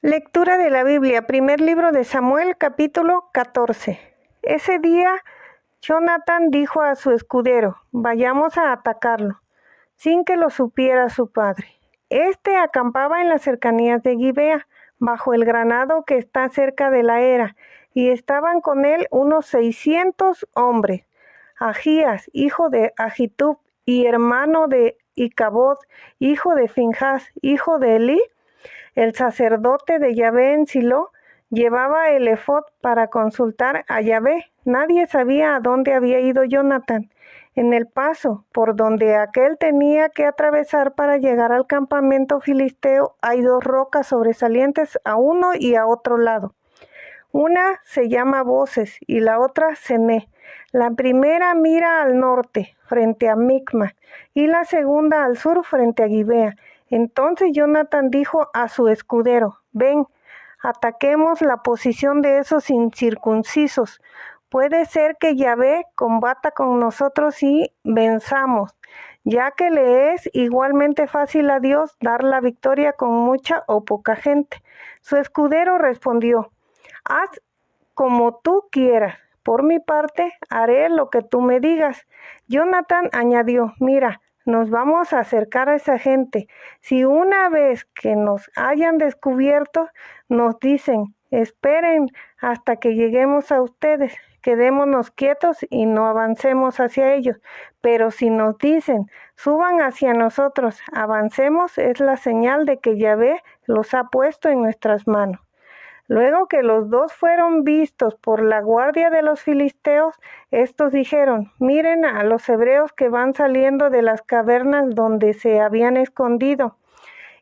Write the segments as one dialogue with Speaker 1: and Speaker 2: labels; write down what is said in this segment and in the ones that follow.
Speaker 1: Lectura de la Biblia, primer libro de Samuel, capítulo 14. Ese día, Jonatán dijo a su escudero, vayamos a atacarlo, sin que lo supiera su padre. Este acampaba en las cercanías de Gibea, bajo el granado que está cerca de la era, y estaban con él unos 600 hombres. Ahías, hijo de Ahitub, y hermano de Icabod, hijo de Finjas, hijo de Elí, el sacerdote de Yahvé en Silo, llevaba el efod para consultar a Yahvé. Nadie sabía a dónde había ido Jonatán. En el paso por donde aquél tenía que atravesar para llegar al campamento filisteo hay dos rocas sobresalientes a uno y a otro lado. Una se llama Voces y la otra Cené. La primera mira al norte, frente a Micma, y la segunda al sur, frente a Gibea. Entonces Jonatán dijo a su escudero, ven, ataquemos la posición de esos incircuncisos. Puede ser que Yahvé combata con nosotros y venzamos, ya que le es igualmente fácil a Dios dar la victoria con mucha o poca gente. Su escudero respondió, haz como tú quieras. Por mi parte, haré lo que tú me digas. Jonatán añadió, mira, nos vamos a acercar a esa gente. Si una vez que nos hayan descubierto, nos dicen, esperen hasta que lleguemos a ustedes, quedémonos quietos y no avancemos hacia ellos. Pero si nos dicen, suban hacia nosotros, avancemos, es la señal de que Yahvé los ha puesto en nuestras manos. Luego que los dos fueron vistos por la guardia de los filisteos, estos dijeron, miren a los hebreos que van saliendo de las cavernas donde se habían escondido.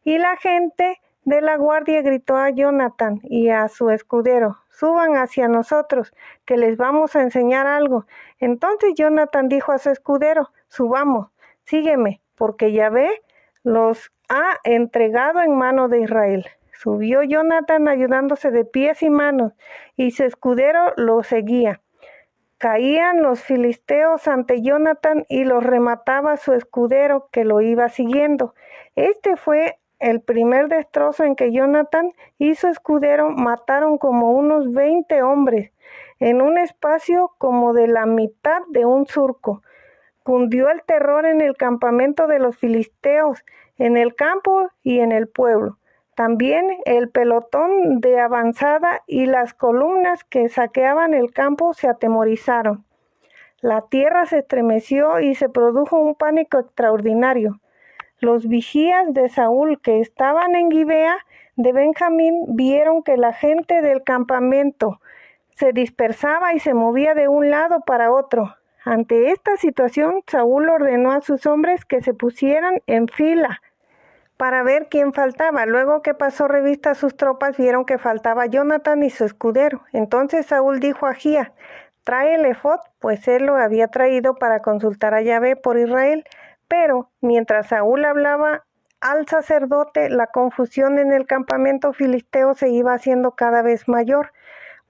Speaker 1: Y la gente de la guardia gritó a Jonatán y a su escudero, suban hacia nosotros, que les vamos a enseñar algo. Entonces Jonatán dijo a su escudero, subamos, sígueme, porque Yahvé los ha entregado en mano de Israel. Subió Jonatán ayudándose de pies y manos, y su escudero lo seguía. Caían los filisteos ante Jonatán y los remataba su escudero que lo iba siguiendo. Este fue el primer destrozo en que Jonatán y su escudero mataron como unos 20 hombres, en un espacio como de la mitad de un surco. Cundió el terror en el campamento de los filisteos, en el campo y en el pueblo. También el pelotón de avanzada y las columnas que saqueaban el campo se atemorizaron. La tierra se estremeció y se produjo un pánico extraordinario. Los vigías de Saúl que estaban en Gibea de Benjamín vieron que la gente del campamento se dispersaba y se movía de un lado para otro. Ante esta situación, Saúl ordenó a sus hombres que se pusieran en fila para ver quién faltaba. Luego que pasó revista a sus tropas, vieron que faltaba Jonatán y su escudero. Entonces Saúl dijo a Ahías, trae el efod, pues él lo había traído para consultar a Yahvé por Israel. Pero mientras Saúl hablaba al sacerdote, la confusión en el campamento filisteo se iba haciendo cada vez mayor.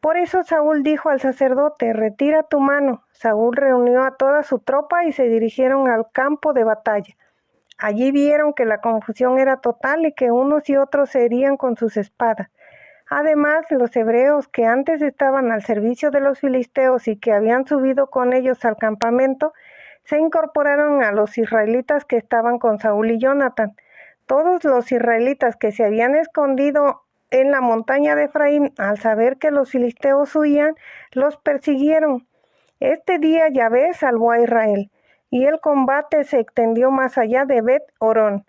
Speaker 1: Por eso Saúl dijo al sacerdote, retira tu mano. Saúl reunió a toda su tropa y se dirigieron al campo de batalla. Allí vieron que la confusión era total y que unos y otros se herían con sus espadas. Además, los hebreos que antes estaban al servicio de los filisteos y que habían subido con ellos al campamento, se incorporaron a los israelitas que estaban con Saúl y Jonatán. Todos los israelitas que se habían escondido en la montaña de Efraín, al saber que los filisteos huían, los persiguieron. Este día Yahvé salvó a Israel, y el combate se extendió más allá de Bet-Orón.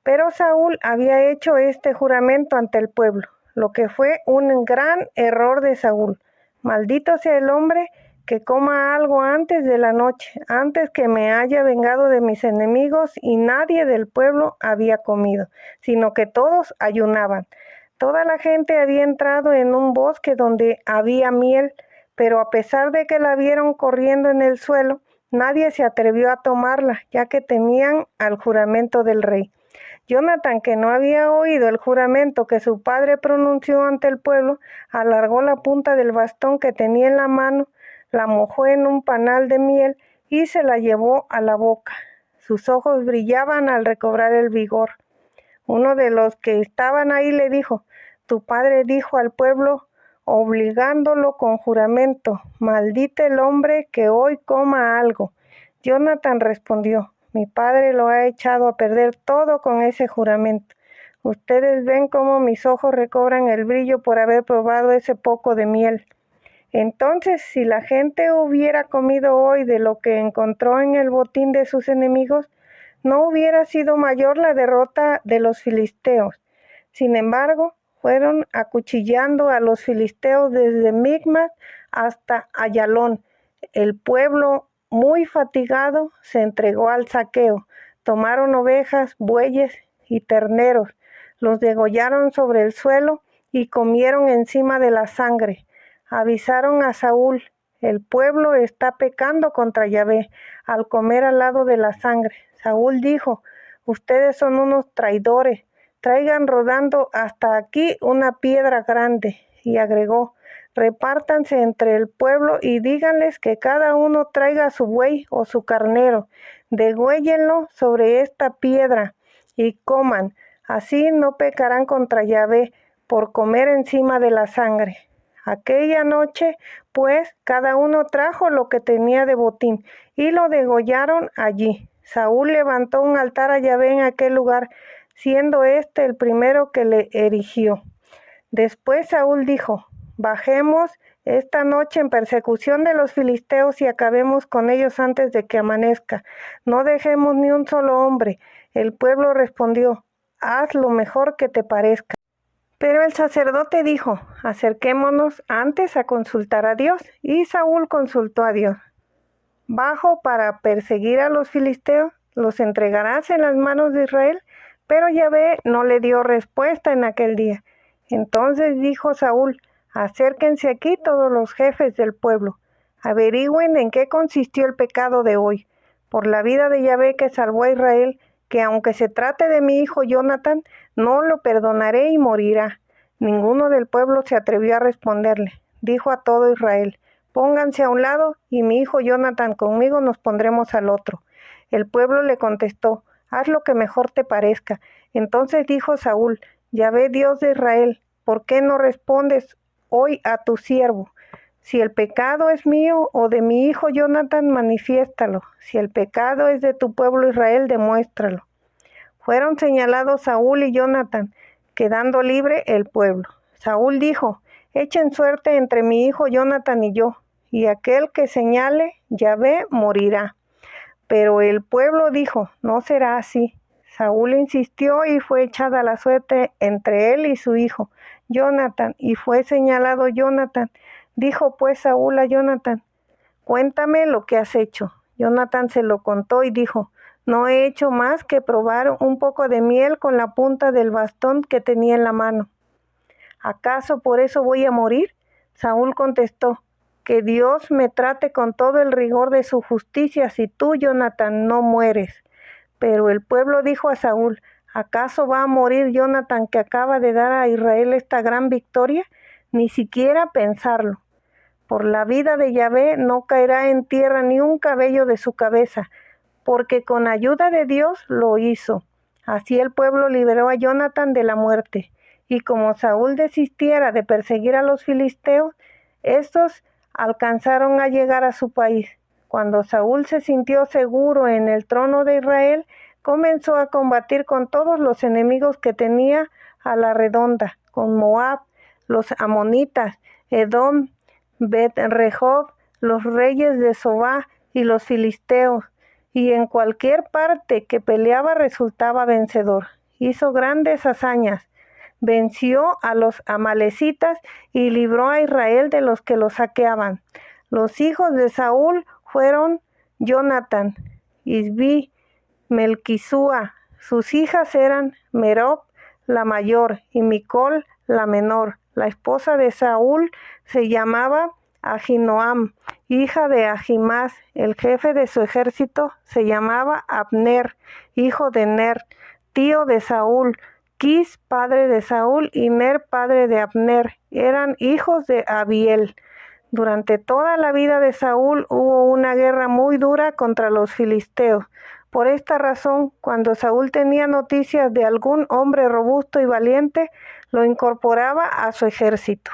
Speaker 1: Pero Saúl había hecho este juramento ante el pueblo, lo que fue un gran error de Saúl. Maldito sea el hombre que coma algo antes de la noche, antes que me haya vengado de mis enemigos, y nadie del pueblo había comido, sino que todos ayunaban. Toda la gente había entrado en un bosque donde había miel, pero a pesar de que la vieron corriendo en el suelo, nadie se atrevió a tomarla, ya que temían al juramento del rey. Jonatán, que no había oído el juramento que su padre pronunció ante el pueblo, alargó la punta del bastón que tenía en la mano, la mojó en un panal de miel y se la llevó a la boca. Sus ojos brillaban al recobrar el vigor. Uno de los que estaban ahí le dijo, tu padre dijo al pueblo, obligándolo con juramento, maldita el hombre que hoy coma algo. Jonatán respondió, mi padre lo ha echado a perder todo con ese juramento. Ustedes ven cómo mis ojos recobran el brillo por haber probado ese poco de miel. Entonces, si la gente hubiera comido hoy de lo que encontró en el botín de sus enemigos, no hubiera sido mayor la derrota de los filisteos. Sin embargo, fueron acuchillando a los filisteos desde Micmas hasta Ayalón. El pueblo, muy fatigado, se entregó al saqueo. Tomaron ovejas, bueyes y terneros, los degollaron sobre el suelo y comieron encima de la sangre. Avisaron a Saúl, el pueblo está pecando contra Yahvé al comer al lado de la sangre. Saúl dijo, ustedes son unos traidores, traigan rodando hasta aquí una piedra grande. Y agregó, repártanse entre el pueblo y díganles que cada uno traiga su buey o su carnero, degüéllenlo sobre esta piedra y coman, así no pecarán contra Yahvé por comer encima de la sangre. Aquella noche, pues, cada uno trajo lo que tenía de botín y lo degollaron allí. Saúl levantó un altar a Yahvé en aquel lugar, siendo este el primero que le erigió. Después Saúl dijo, bajemos esta noche en persecución de los filisteos y acabemos con ellos antes de que amanezca. No dejemos ni un solo hombre. El pueblo respondió, haz lo mejor que te parezca. Pero el sacerdote dijo, acerquémonos antes a consultar a Dios. Y Saúl consultó a Dios. ¿Bajo para perseguir a los filisteos? ¿Los entregarás en las manos de Israel? Pero Yahvé no le dio respuesta en aquel día. Entonces dijo Saúl, acérquense aquí todos los jefes del pueblo. Averigüen en qué consistió el pecado de hoy. Por la vida de Yahvé que salvó a Israel, que aunque se trate de mi hijo Jonatán, no lo perdonaré y morirá. Ninguno del pueblo se atrevió a responderle. Dijo a todo Israel, pónganse a un lado y mi hijo Jonatán conmigo nos pondremos al otro. El pueblo le contestó, haz lo que mejor te parezca. Entonces dijo Saúl, Yahvé Dios de Israel, ¿por qué no respondes hoy a tu siervo? Si el pecado es mío o de mi hijo Jonatán, manifiéstalo. Si el pecado es de tu pueblo Israel, demuéstralo. Fueron señalados Saúl y Jonatán, quedando libre el pueblo. Saúl dijo, echen suerte entre mi hijo Jonatán y yo, y aquel que señale Yahvé morirá. Pero el pueblo dijo, no será así. Saúl insistió y fue echada la suerte entre él y su hijo, Jonatán, y fue señalado Jonatán. Dijo pues Saúl a Jonatán, cuéntame lo que has hecho. Jonatán se lo contó y dijo, no he hecho más que probar un poco de miel con la punta del bastón que tenía en la mano. ¿Acaso por eso voy a morir? Saúl contestó, que Dios me trate con todo el rigor de su justicia si tú, Jonatán, no mueres. Pero el pueblo dijo a Saúl, ¿acaso va a morir Jonatán que acaba de dar a Israel esta gran victoria? Ni siquiera pensarlo. Por la vida de Yahvé no caerá en tierra ni un cabello de su cabeza, porque con ayuda de Dios lo hizo. Así el pueblo liberó a Jonatán de la muerte. Y como Saúl desistiera de perseguir a los filisteos, estos alcanzaron a llegar a su país. Cuando Saúl se sintió seguro en el trono de Israel, comenzó a combatir con todos los enemigos que tenía a la redonda, con Moab, los amonitas, Edom, Bet-Rehob, los reyes de Sobá y los filisteos, y en cualquier parte que peleaba resultaba vencedor. Hizo grandes hazañas, venció a los amalecitas y libró a Israel de los que lo saqueaban. Los hijos de Saúl fueron Jonatán, Isbi, Melquisúa. Sus hijas eran Merob, la mayor, y Micol, la menor. La esposa de Saúl se llamaba Ahinoam, hija de Ahimás. El jefe de su ejército se llamaba Abner, hijo de Ner, tío de Saúl. Quis, padre de Saúl, y Ner, padre de Abner, eran hijos de Abiel. Durante toda la vida de Saúl hubo una guerra muy dura contra los filisteos. Por esta razón, cuando Saúl tenía noticias de algún hombre robusto y valiente, lo incorporaba a su ejército.